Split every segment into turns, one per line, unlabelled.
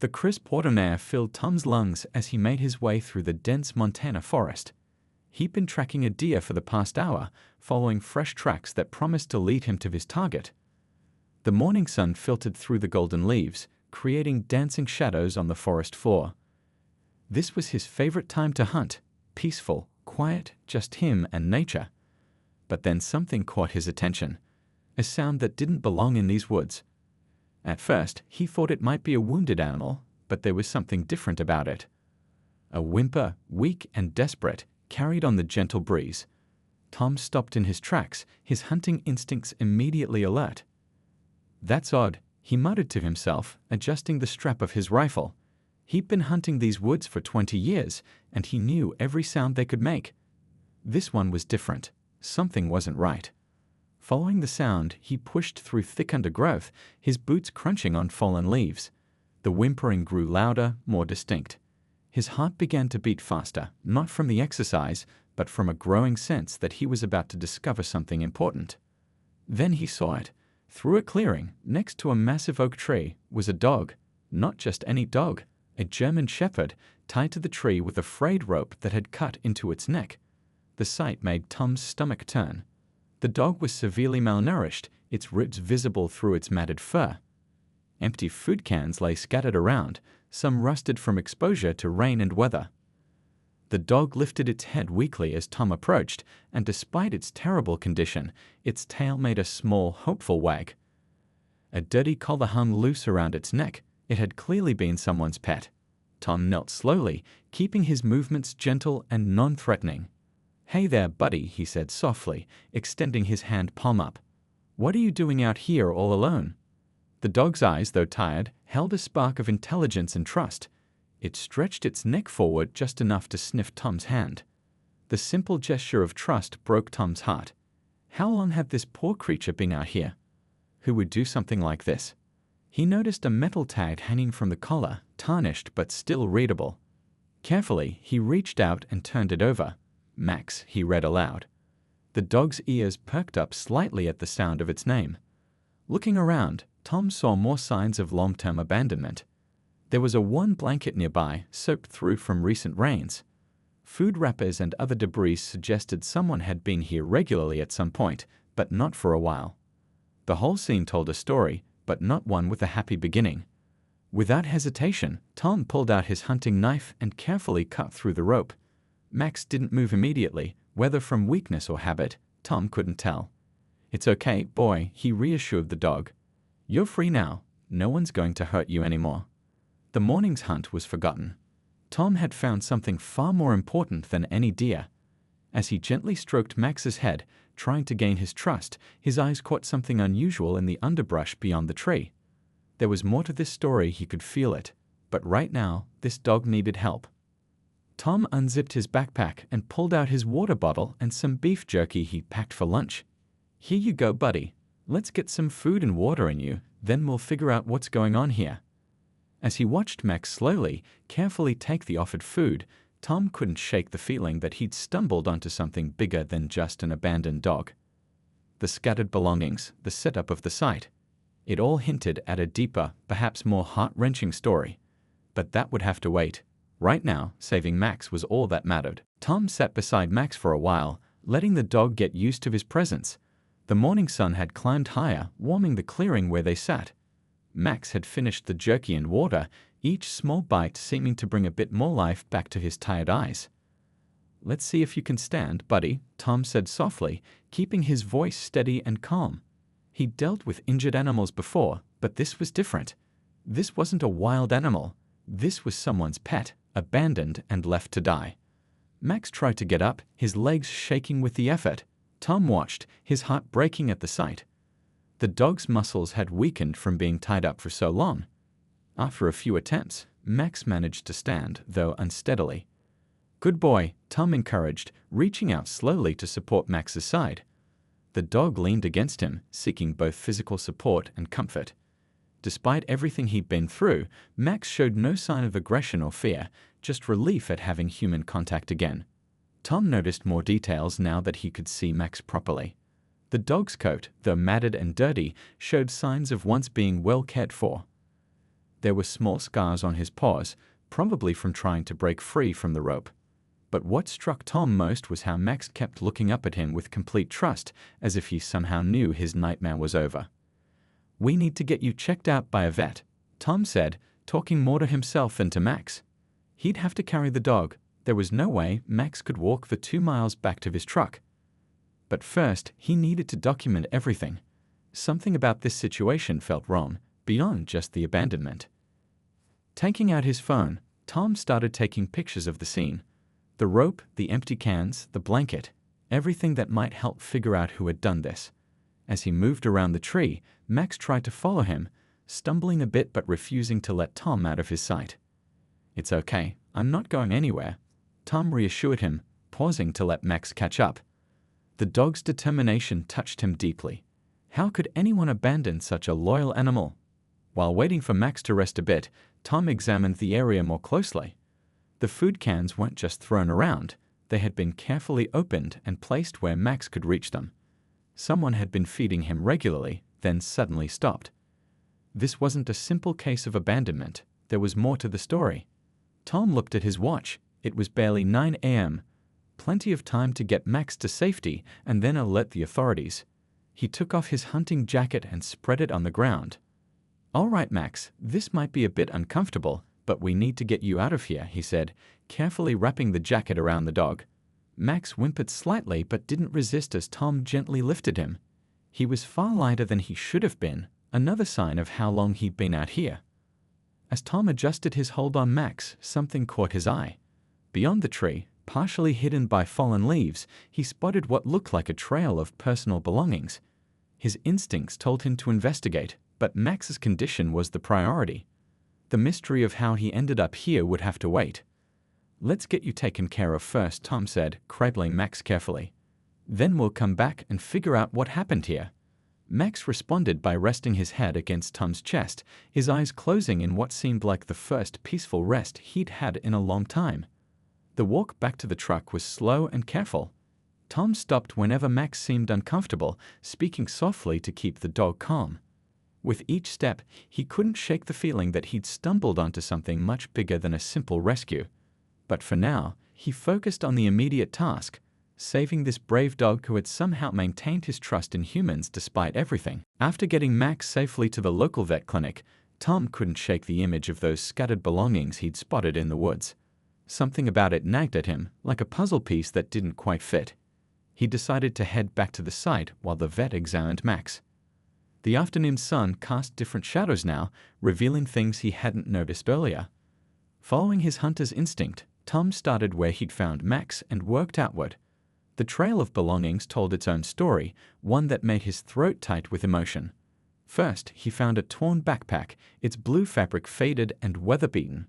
The crisp autumn air filled Tom's lungs as he made his way through the dense Montana forest. He'd been tracking a deer for the past hour, following fresh tracks that promised to lead him to his target. The morning sun filtered through the golden leaves, creating dancing shadows on the forest floor. This was his favorite time to hunt, peaceful, quiet, just him and nature. But then something caught his attention, a sound that didn't belong in these woods. At first, he thought it might be a wounded animal, but there was something different about it. A whimper, weak and desperate, carried on the gentle breeze. Tom stopped in his tracks, his hunting instincts immediately alert. "That's odd," he muttered to himself, adjusting the strap of his rifle. He'd been hunting these woods for 20 years, and he knew every sound they could make. This one was different. Something wasn't right. Following the sound, he pushed through thick undergrowth, his boots crunching on fallen leaves. The whimpering grew louder, more distinct. His heart began to beat faster, not from the exercise, but from a growing sense that he was about to discover something important. Then he saw it. Through a clearing, next to a massive oak tree, was a dog. Not just any dog, a German shepherd, tied to the tree with a frayed rope that had cut into its neck. The sight made Tom's stomach turn. The dog was severely malnourished, its ribs visible through its matted fur. Empty food cans lay scattered around, some rusted from exposure to rain and weather. The dog lifted its head weakly as Tom approached, and despite its terrible condition, its tail made a small, hopeful wag. A dirty collar hung loose around its neck. It had clearly been someone's pet. Tom knelt slowly, keeping his movements gentle and non-threatening. "Hey there, buddy," he said softly, extending his hand palm up. "What are you doing out here all alone?" The dog's eyes, though tired, held a spark of intelligence and trust. It stretched its neck forward just enough to sniff Tom's hand. The simple gesture of trust broke Tom's heart. How long had this poor creature been out here? Who would do something like this? He noticed a metal tag hanging from the collar, tarnished but still readable. Carefully, he reached out and turned it over. "Max," he read aloud. The dog's ears perked up slightly at the sound of its name. Looking around, Tom saw more signs of long-term abandonment. There was a worn blanket nearby, soaked through from recent rains. Food wrappers and other debris suggested someone had been here regularly at some point, but not for a while. The whole scene told a story, but not one with a happy beginning. Without hesitation, Tom pulled out his hunting knife and carefully cut through the rope. Max didn't move immediately, whether from weakness or habit, Tom couldn't tell. "It's okay, boy," he reassured the dog. "You're free now. No one's going to hurt you anymore." The morning's hunt was forgotten. Tom had found something far more important than any deer. As he gently stroked Max's head, trying to gain his trust, his eyes caught something unusual in the underbrush beyond the tree. There was more to this story, he could feel it, but right now, this dog needed help. Tom unzipped his backpack and pulled out his water bottle and some beef jerky he'd packed for lunch. "Here you go, buddy. Let's get some food and water in you, then we'll figure out what's going on here." As he watched Max slowly, carefully take the offered food, Tom couldn't shake the feeling that he'd stumbled onto something bigger than just an abandoned dog. The scattered belongings, the setup of the site, it all hinted at a deeper, perhaps more heart-wrenching story. But that would have to wait. Right now, saving Max was all that mattered. Tom sat beside Max for a while, letting the dog get used to his presence. The morning sun had climbed higher, warming the clearing where they sat. Max had finished the jerky and water, each small bite seeming to bring a bit more life back to his tired eyes. "Let's see if you can stand, buddy," Tom said softly, keeping his voice steady and calm. He'd dealt with injured animals before, but this was different. This wasn't a wild animal. This was someone's pet, abandoned and left to die. Max tried to get up, his legs shaking with the effort. Tom watched, his heart breaking at the sight. The dog's muscles had weakened from being tied up for so long. After a few attempts, Max managed to stand, though unsteadily. "Good boy," Tom encouraged, reaching out slowly to support Max's side. The dog leaned against him, seeking both physical support and comfort. Despite everything he'd been through, Max showed no sign of aggression or fear, just relief at having human contact again. Tom noticed more details now that he could see Max properly. The dog's coat, though matted and dirty, showed signs of once being well cared for. There were small scars on his paws, probably from trying to break free from the rope. But what struck Tom most was how Max kept looking up at him with complete trust, as if he somehow knew his nightmare was over. "We need to get you checked out by a vet," Tom said, talking more to himself than to Max. He'd have to carry the dog. There was no way Max could walk the 2 miles back to his truck. But first, he needed to document everything. Something about this situation felt wrong, beyond just the abandonment. Taking out his phone, Tom started taking pictures of the scene. The rope, the empty cans, the blanket, everything that might help figure out who had done this. As he moved around the tree, Max tried to follow him, stumbling a bit but refusing to let Tom out of his sight. "It's okay, I'm not going anywhere," Tom reassured him, pausing to let Max catch up. The dog's determination touched him deeply. How could anyone abandon such a loyal animal? While waiting for Max to rest a bit, Tom examined the area more closely. The food cans weren't just thrown around, they had been carefully opened and placed where Max could reach them. Someone had been feeding him regularly, then suddenly stopped. This wasn't a simple case of abandonment, there was more to the story. Tom looked at his watch. It was barely 9 a.m. Plenty of time to get Max to safety and then alert the authorities. He took off his hunting jacket and spread it on the ground. "All right, Max, this might be a bit uncomfortable, but we need to get you out of here," he said, carefully wrapping the jacket around the dog. Max whimpered slightly but didn't resist as Tom gently lifted him. He was far lighter than he should have been, another sign of how long he'd been out here. As Tom adjusted his hold on Max, something caught his eye. Beyond the tree, partially hidden by fallen leaves, he spotted what looked like a trail of personal belongings. His instincts told him to investigate, but Max's condition was the priority. The mystery of how he ended up here would have to wait. "Let's get you taken care of first," Tom said, cradling Max carefully. "Then we'll come back and figure out what happened here." Max responded by resting his head against Tom's chest, his eyes closing in what seemed like the first peaceful rest he'd had in a long time. The walk back to the truck was slow and careful. Tom stopped whenever Max seemed uncomfortable, speaking softly to keep the dog calm. With each step, he couldn't shake the feeling that he'd stumbled onto something much bigger than a simple rescue. But for now, he focused on the immediate task, saving this brave dog who had somehow maintained his trust in humans despite everything. After getting Max safely to the local vet clinic, Tom couldn't shake the image of those scattered belongings he'd spotted in the woods. Something about it nagged at him, like a puzzle piece that didn't quite fit. He decided to head back to the site while the vet examined Max. The afternoon sun cast different shadows now, revealing things he hadn't noticed earlier. Following his hunter's instinct, Tom started where he'd found Max and worked outward. The trail of belongings told its own story, one that made his throat tight with emotion. First, he found a torn backpack, its blue fabric faded and weather-beaten.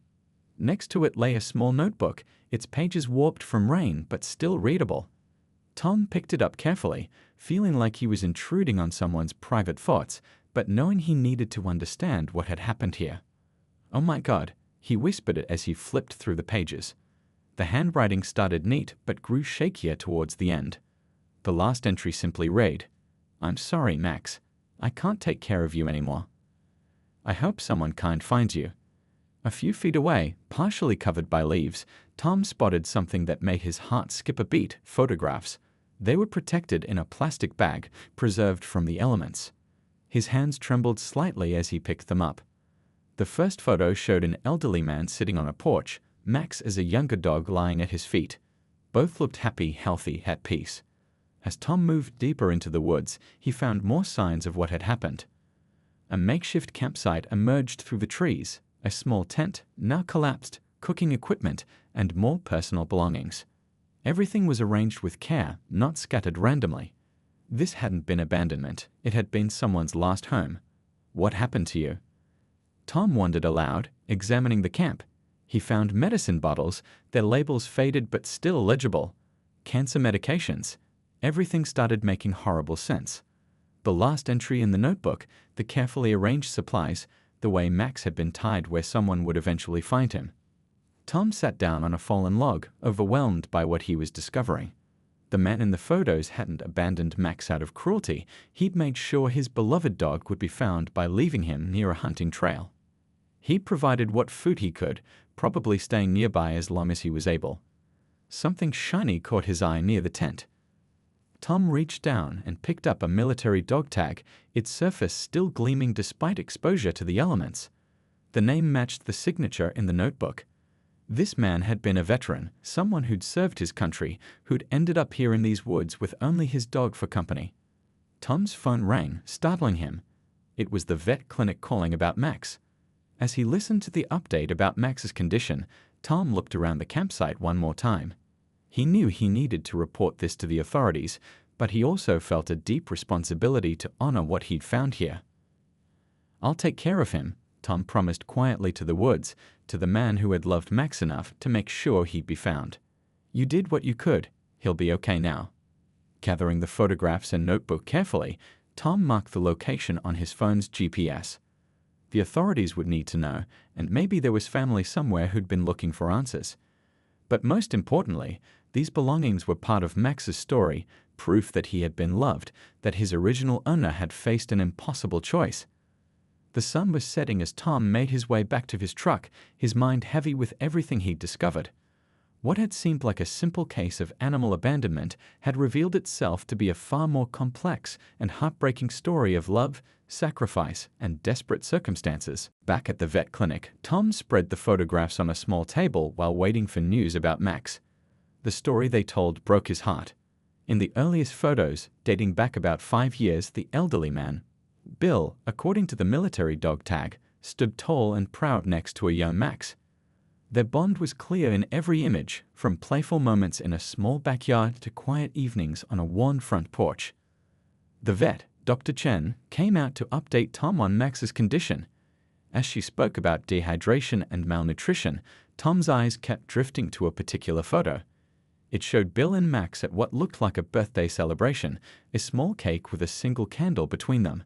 Next to it lay a small notebook, its pages warped from rain but still readable. Tom picked it up carefully, feeling like he was intruding on someone's private thoughts, but knowing he needed to understand what had happened here. "Oh my God," he whispered it as he flipped through the pages. The handwriting started neat but grew shakier towards the end. The last entry simply read, "I'm sorry, Max. I can't take care of you anymore. I hope someone kind finds you." A few feet away, partially covered by leaves, Tom spotted something that made his heart skip a beat: photographs. They were protected in a plastic bag, preserved from the elements. His hands trembled slightly as he picked them up. The first photo showed an elderly man sitting on a porch, Max as a younger dog lying at his feet. Both looked happy, healthy, at peace. As Tom moved deeper into the woods, he found more signs of what had happened. A makeshift campsite emerged through the trees, a small tent, now collapsed, cooking equipment, and more personal belongings. Everything was arranged with care, not scattered randomly. This hadn't been abandonment, it had been someone's last home. "What happened to you?" Tom wondered aloud, examining the camp. He found medicine bottles, their labels faded but still legible. Cancer medications. Everything started making horrible sense. The last entry in the notebook, the carefully arranged supplies, the way Max had been tied where someone would eventually find him. Tom sat down on a fallen log, overwhelmed by what he was discovering. The man in the photos hadn't abandoned Max out of cruelty. He'd made sure his beloved dog would be found by leaving him near a hunting trail. He provided what food he could, probably staying nearby as long as he was able. Something shiny caught his eye near the tent. Tom reached down and picked up a military dog tag, its surface still gleaming despite exposure to the elements. The name matched the signature in the notebook. This man had been a veteran, someone who'd served his country, who'd ended up here in these woods with only his dog for company. Tom's phone rang, startling him. It was the vet clinic calling about Max. As he listened to the update about Max's condition, Tom looked around the campsite one more time. He knew he needed to report this to the authorities, but he also felt a deep responsibility to honor what he'd found here. "I'll take care of him," Tom promised quietly to the woods, to the man who had loved Max enough to make sure he'd be found. "You did what you could. He'll be okay now." Gathering the photographs and notebook carefully, Tom marked the location on his phone's GPS. The authorities would need to know, and maybe there was family somewhere who'd been looking for answers. But most importantly, these belongings were part of Max's story, proof that he had been loved, that his original owner had faced an impossible choice. The sun was setting as Tom made his way back to his truck, his mind heavy with everything he'd discovered. What had seemed like a simple case of animal abandonment had revealed itself to be a far more complex and heartbreaking story of love, sacrifice, and desperate circumstances. Back at the vet clinic, Tom spread the photographs on a small table while waiting for news about Max. The story they told broke his heart. In the earliest photos, dating back about 5 years, the elderly man, Bill, according to the military dog tag, stood tall and proud next to a young Max. Their bond was clear in every image, from playful moments in a small backyard to quiet evenings on a worn front porch. The vet, Dr. Chen, came out to update Tom on Max's condition. As she spoke about dehydration and malnutrition, Tom's eyes kept drifting to a particular photo. It showed Bill and Max at what looked like a birthday celebration, a small cake with a single candle between them.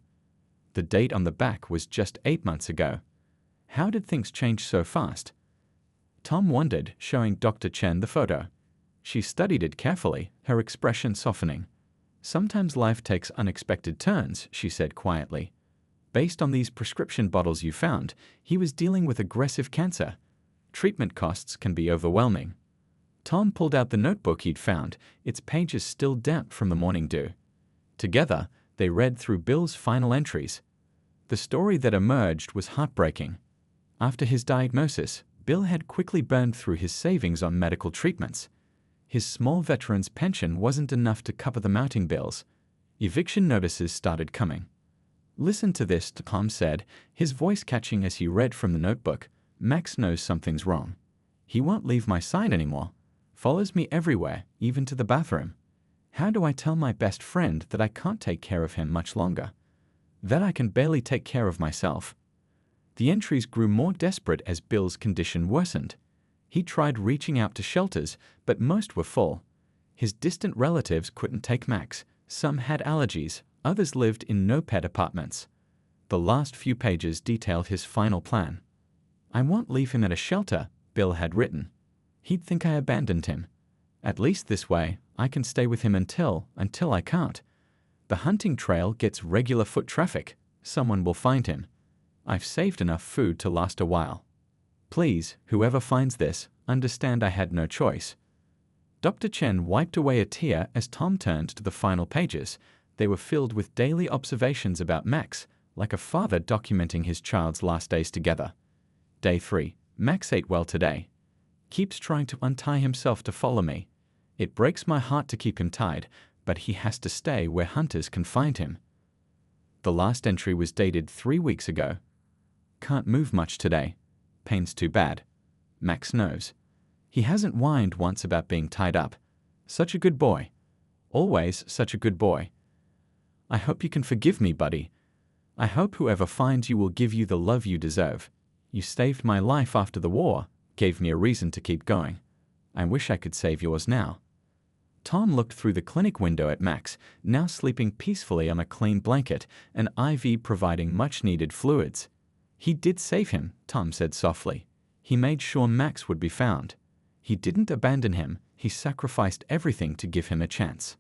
The date on the back was just 8 months ago. How did things change so fast? Tom wondered, showing Dr. Chen the photo. She studied it carefully, her expression softening. "Sometimes life takes unexpected turns," she said quietly. "Based on these prescription bottles you found, he was dealing with aggressive cancer. Treatment costs can be overwhelming." Tom pulled out the notebook he'd found, its pages still damp from the morning dew. Together, they read through Bill's final entries. The story that emerged was heartbreaking. After his diagnosis, Bill had quickly burned through his savings on medical treatments. His small veteran's pension wasn't enough to cover the mounting bills. Eviction notices started coming. "Listen to this," Tom said, his voice catching as he read from the notebook. "Max knows something's wrong. He won't leave my side anymore. Follows me everywhere, even to the bathroom. How do I tell my best friend that I can't take care of him much longer? That I can barely take care of myself?" The entries grew more desperate as Bill's condition worsened. He tried reaching out to shelters, but most were full. His distant relatives couldn't take Max. Some had allergies, others lived in no-pet apartments. The last few pages detailed his final plan. "I won't leave him at a shelter," Bill had written. "He'd think I abandoned him. At least this way, I can stay with him until I can't. The hunting trail gets regular foot traffic. Someone will find him. I've saved enough food to last a while. Please, whoever finds this, understand I had no choice." Dr. Chen wiped away a tear as Tom turned to the final pages. They were filled with daily observations about Max, like a father documenting his child's last days together. Day 3. Max ate well today. Keeps trying to untie himself to follow me. It breaks my heart to keep him tied, but he has to stay where hunters can find him. The last entry was dated 3 weeks ago. Can't move much today. Pain's too bad. Max knows. He hasn't whined once about being tied up. Such a good boy. Always such a good boy. I hope you can forgive me, buddy. I hope whoever finds you will give you the love you deserve. You saved my life after the war, gave me a reason to keep going. I wish I could save yours now. Tom looked through the clinic window at Max, now sleeping peacefully on a clean blanket, an IV providing much-needed fluids. He did save him, Tom said softly. He made sure Max would be found. He didn't abandon him, he sacrificed everything to give him a chance.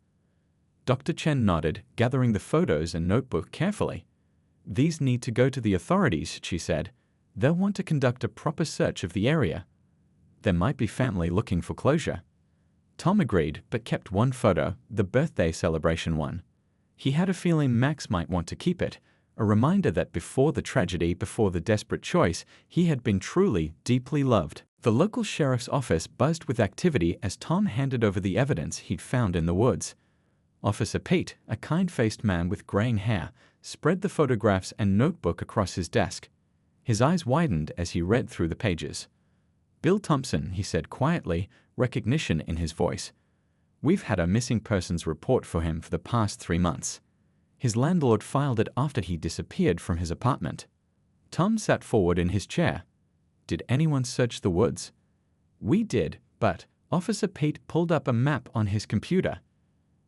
Dr. Chen nodded, gathering the photos and notebook carefully. These need to go to the authorities, she said. They'll want to conduct a proper search of the area. There might be family looking for closure. Tom agreed, but kept one photo, the birthday celebration one. He had a feeling Max might want to keep it, a reminder that before the tragedy, before the desperate choice, he had been truly, deeply loved. The local sheriff's office buzzed with activity as Tom handed over the evidence he'd found in the woods. Officer Pete, a kind-faced man with graying hair, spread the photographs and notebook across his desk. His eyes widened as he read through the pages. "Bill Thompson," he said quietly, recognition in his voice. "We've had a missing persons report for him for the past 3 months. His landlord filed it after he disappeared from his apartment." Tom sat forward in his chair. "Did anyone search the woods?" "We did, but..." Officer Pete pulled up a map on his computer.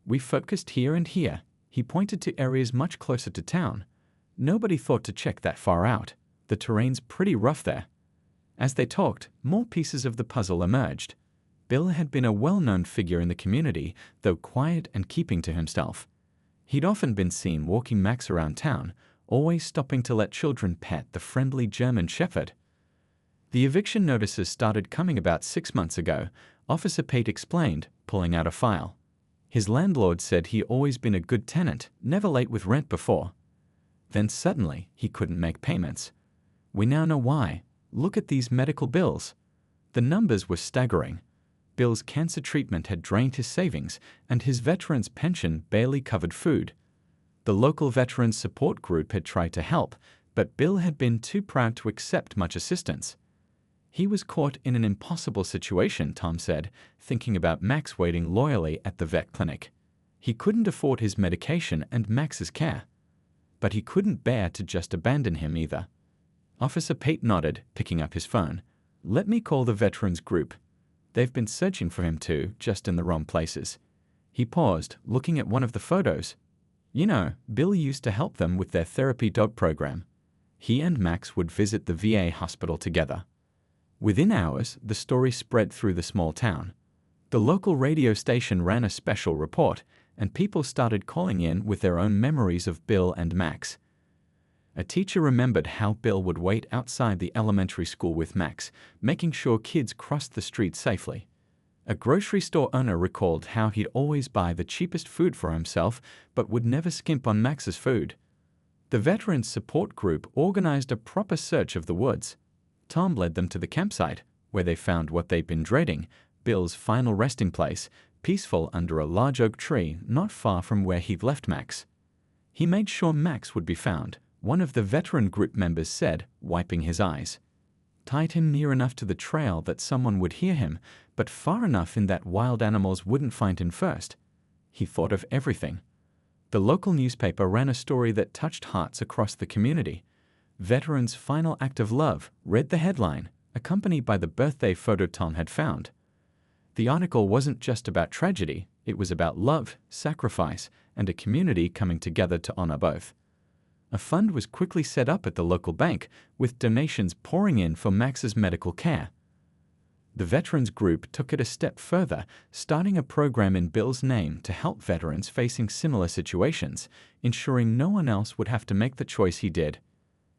"We focused here and here." He pointed to areas much closer to town. "Nobody thought to check that far out. The terrain's pretty rough there." As they talked, more pieces of the puzzle emerged. Bill had been a well-known figure in the community, though quiet and keeping to himself. He'd often been seen walking Max around town, always stopping to let children pet the friendly German Shepherd. "The eviction notices started coming about 6 months ago," Officer Pate explained, pulling out a file. "His landlord said he always been a good tenant, never late with rent before. Then suddenly, he couldn't make payments. We now know why. Look at these medical bills." The numbers were staggering. Bill's cancer treatment had drained his savings, and his veteran's pension barely covered food. The local veterans support group had tried to help, but Bill had been too proud to accept much assistance. He was caught in an impossible situation, Tom said, thinking about Max waiting loyally at the vet clinic. He couldn't afford his medication and Max's care. But he couldn't bear to just abandon him either. Officer Pate nodded, picking up his phone. "Let me call the veterans group. They've been searching for him too, just in the wrong places." He paused, looking at one of the photos. "You know, Bill used to help them with their therapy dog program. He and Max would visit the VA hospital together." Within hours, the story spread through the small town. The local radio station ran a special report, and people started calling in with their own memories of Bill and Max. A teacher remembered how Bill would wait outside the elementary school with Max, making sure kids crossed the street safely. A grocery store owner recalled how he'd always buy the cheapest food for himself, but would never skimp on Max's food. The Veterans Support Group organized a proper search of the woods. Tom led them to the campsite, where they found what they'd been dreading, Bill's final resting place, peaceful under a large oak tree not far from where he'd left Max. He made sure Max would be found, one of the veteran group members said, wiping his eyes. Tied him near enough to the trail that someone would hear him, but far enough in that wild animals wouldn't find him first. He thought of everything. The local newspaper ran a story that touched hearts across the community. "Veteran's Final Act of Love," read the headline, accompanied by the birthday photo Tom had found. The article wasn't just about tragedy, it was about love, sacrifice, and a community coming together to honor both. A fund was quickly set up at the local bank, with donations pouring in for Max's medical care. The veterans group took it a step further, starting a program in Bill's name to help veterans facing similar situations, ensuring no one else would have to make the choice he did.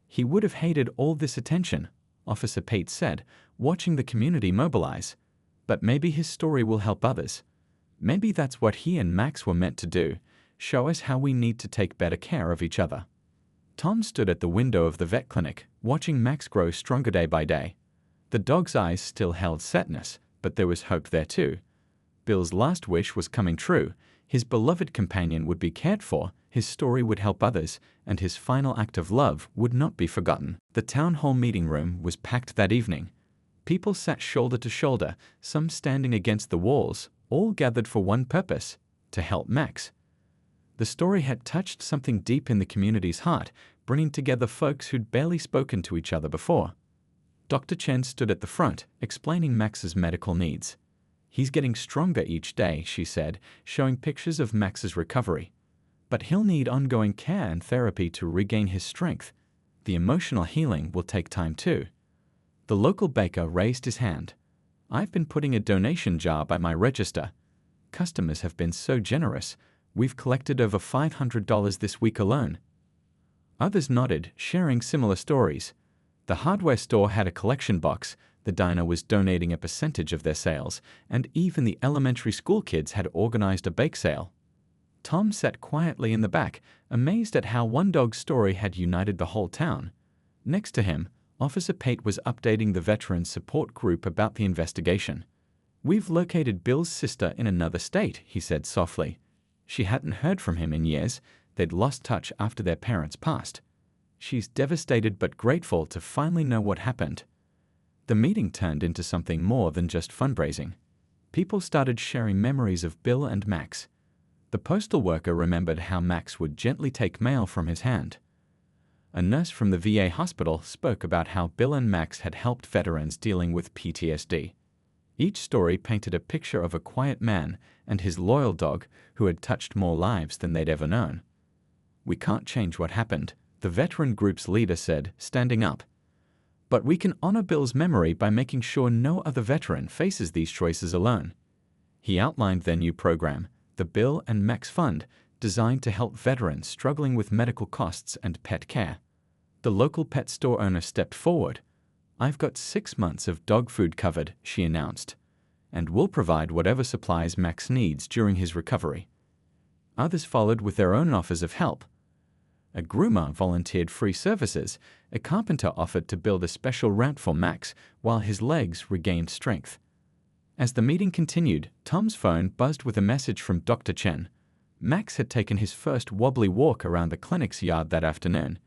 "He would have hated all this attention," Officer Pate said, watching the community mobilize. "But maybe his story will help others. Maybe that's what he and Max were meant to do, show us how we need to take better care of each other." Tom stood at the window of the vet clinic, watching Max grow stronger day by day. The dog's eyes still held sadness, but there was hope there too. Bill's last wish was coming true. His beloved companion would be cared for, his story would help others, and his final act of love would not be forgotten. The town hall meeting room was packed that evening. People sat shoulder to shoulder, some standing against the walls, all gathered for one purpose: to help Max. The story had touched something deep in the community's heart, bringing together folks who'd barely spoken to each other before. Dr. Chen stood at the front, explaining Max's medical needs. "He's getting stronger each day," she said, showing pictures of Max's recovery. "But he'll need ongoing care and therapy to regain his strength. The emotional healing will take time too." The local baker raised his hand. "I've been putting a donation jar by my register. Customers have been so generous. We've collected over $500 this week alone." Others nodded, sharing similar stories. The hardware store had a collection box, the diner was donating a percentage of their sales, and even the elementary school kids had organized a bake sale. Tom sat quietly in the back, amazed at how one dog's story had united the whole town. Next to him, Officer Pate was updating the veterans support group about the investigation. "We've located Bill's sister in another state," he said softly. She hadn't heard from him in years. They'd lost touch after their parents passed. She's devastated but grateful to finally know what happened. The meeting turned into something more than just fundraising. People started sharing memories of Bill and Max. The postal worker remembered how Max would gently take mail from his hand. A nurse from the VA hospital spoke about how Bill and Max had helped veterans dealing with PTSD. Each story painted a picture of a quiet man and his loyal dog who had touched more lives than they'd ever known. "We can't change what happened," the veteran group's leader said, standing up. "But we can honor Bill's memory by making sure no other veteran faces these choices alone." He outlined their new program, the Bill and Max Fund, designed to help veterans struggling with medical costs and pet care. The local pet store owner stepped forward. "I've got 6 months of dog food covered," she announced, "and we'll provide whatever supplies Max needs during his recovery." Others followed with their own offers of help. A groomer volunteered free services. A carpenter offered to build a special ramp for Max while his legs regained strength. As the meeting continued, Tom's phone buzzed with a message from Dr. Chen. Max had taken his first wobbly walk around the clinic's yard that afternoon.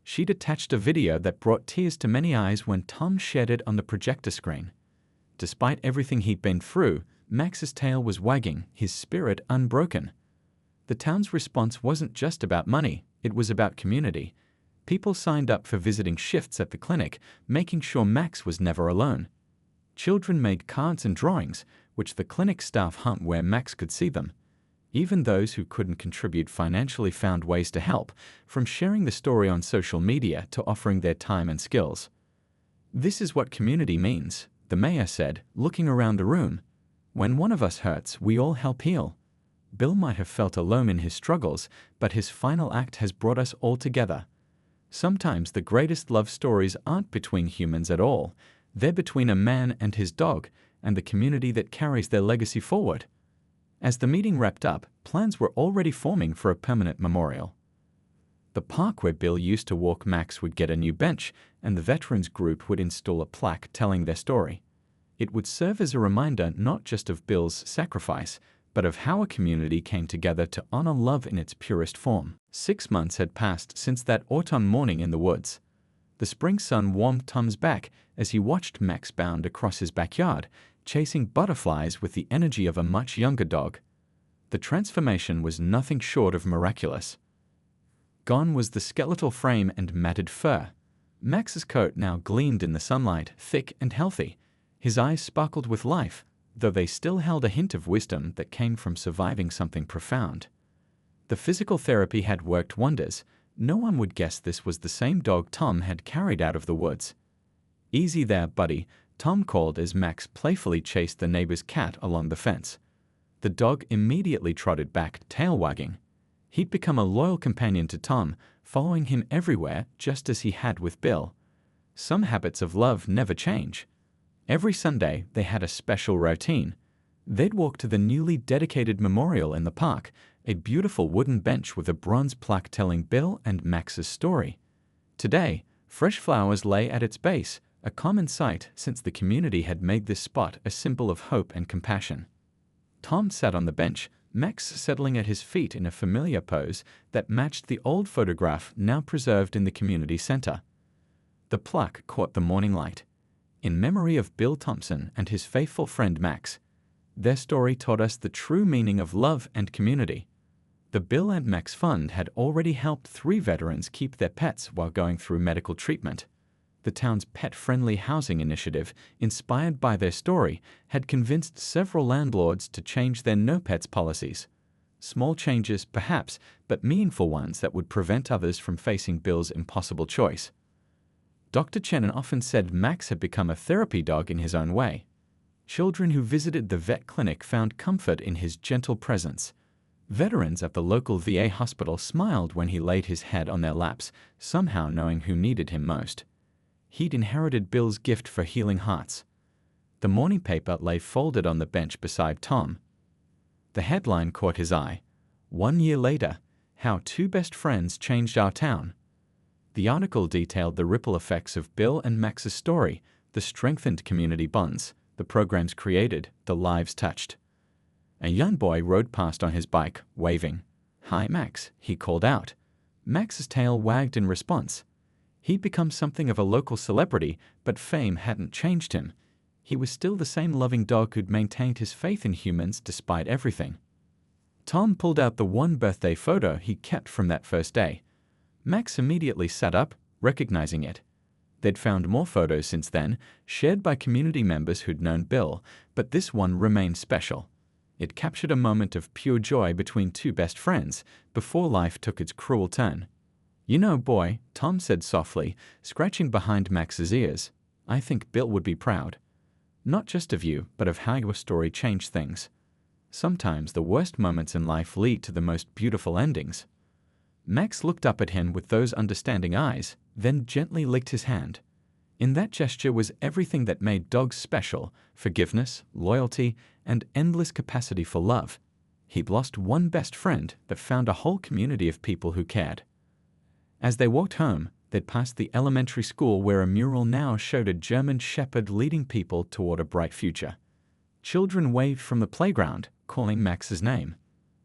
She'd attached a video that brought tears to many eyes when Tom shared it on the projector screen. Despite everything he'd been through, Max's tail was wagging, his spirit unbroken. The town's response wasn't just about money, it was about community. People signed up for visiting shifts at the clinic, making sure Max was never alone. Children made cards and drawings, which the clinic staff hung where Max could see them. Even those who couldn't contribute financially found ways to help, from sharing the story on social media to offering their time and skills. "This is what community means," the mayor said, looking around the room. "When one of us hurts, we all help heal." Bill might have felt alone in his struggles, but his final act has brought us all together. Sometimes the greatest love stories aren't between humans at all. They're between a man and his dog, and the community that carries their legacy forward. As the meeting wrapped up, plans were already forming for a permanent memorial. The park where Bill used to walk Max would get a new bench, and the veterans group would install a plaque telling their story. It would serve as a reminder not just of Bill's sacrifice, but of how a community came together to honor love in its purest form. 6 months had passed since that autumn morning in the woods. The spring sun warmed Tom's back as he watched Max bound across his backyard, chasing butterflies with the energy of a much younger dog. The transformation was nothing short of miraculous. Gone was the skeletal frame and matted fur. Max's coat now gleamed in the sunlight, thick and healthy. His eyes sparkled with life, though they still held a hint of wisdom that came from surviving something profound. The physical therapy had worked wonders. No one would guess this was the same dog Tom had carried out of the woods. "Easy there, buddy," Tom called as Max playfully chased the neighbor's cat along the fence. The dog immediately trotted back, tail wagging. He'd become a loyal companion to Tom, following him everywhere just as he had with Bill. Some habits of love never change. Every Sunday, they had a special routine. They'd walk to the newly dedicated memorial in the park, a beautiful wooden bench with a bronze plaque telling Bill and Max's story. Today, fresh flowers lay at its base, a common sight since the community had made this spot a symbol of hope and compassion. Tom sat on the bench, Max settling at his feet in a familiar pose that matched the old photograph now preserved in the community center. The plaque caught the morning light. In memory of Bill Thompson and his faithful friend Max. Their story taught us the true meaning of love and community. The Bill and Max Fund had already helped 3 veterans keep their pets while going through medical treatment. The town's pet-friendly housing initiative, inspired by their story, had convinced several landlords to change their no-pets policies. Small changes, perhaps, but meaningful ones that would prevent others from facing Bill's impossible choice. Dr. Chen often said Max had become a therapy dog in his own way. Children who visited the vet clinic found comfort in his gentle presence. Veterans at the local VA hospital smiled when he laid his head on their laps, somehow knowing who needed him most. He'd inherited Bill's gift for healing hearts. The morning paper lay folded on the bench beside Tom. The headline caught his eye. 1 year later, how two best friends changed our town. The article detailed the ripple effects of Bill and Max's story, the strengthened community bonds, the programs created, the lives touched. A young boy rode past on his bike, waving. "Hi, Max," he called out. Max's tail wagged in response. He'd become something of a local celebrity, but fame hadn't changed him. He was still the same loving dog who'd maintained his faith in humans despite everything. Tom pulled out the one birthday photo he kept from that first day. Max immediately sat up, recognizing it. They'd found more photos since then, shared by community members who'd known Bill, but this one remained special. It captured a moment of pure joy between two best friends, before life took its cruel turn. "You know, boy," Tom said softly, scratching behind Max's ears, "I think Bill would be proud. Not just of you, but of how your story changed things. Sometimes the worst moments in life lead to the most beautiful endings." Max looked up at him with those understanding eyes, then gently licked his hand. In that gesture was everything that made dogs special: forgiveness, loyalty, and endless capacity for love. He'd lost one best friend, but found a whole community of people who cared. As they walked home, they'd passed the elementary school where a mural now showed a German shepherd leading people toward a bright future. Children waved from the playground, calling Max's name.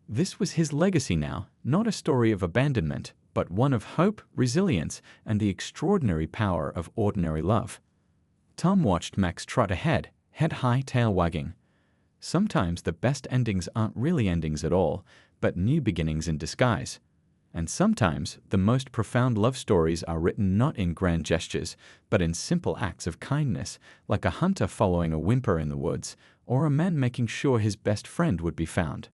This was his legacy now, not a story of abandonment, but one of hope, resilience, and the extraordinary power of ordinary love. Tom watched Max trot ahead, head high, tail wagging. Sometimes the best endings aren't really endings at all, but new beginnings in disguise. And sometimes the most profound love stories are written not in grand gestures, but in simple acts of kindness, like a hunter following a whimper in the woods, or a man making sure his best friend would be found.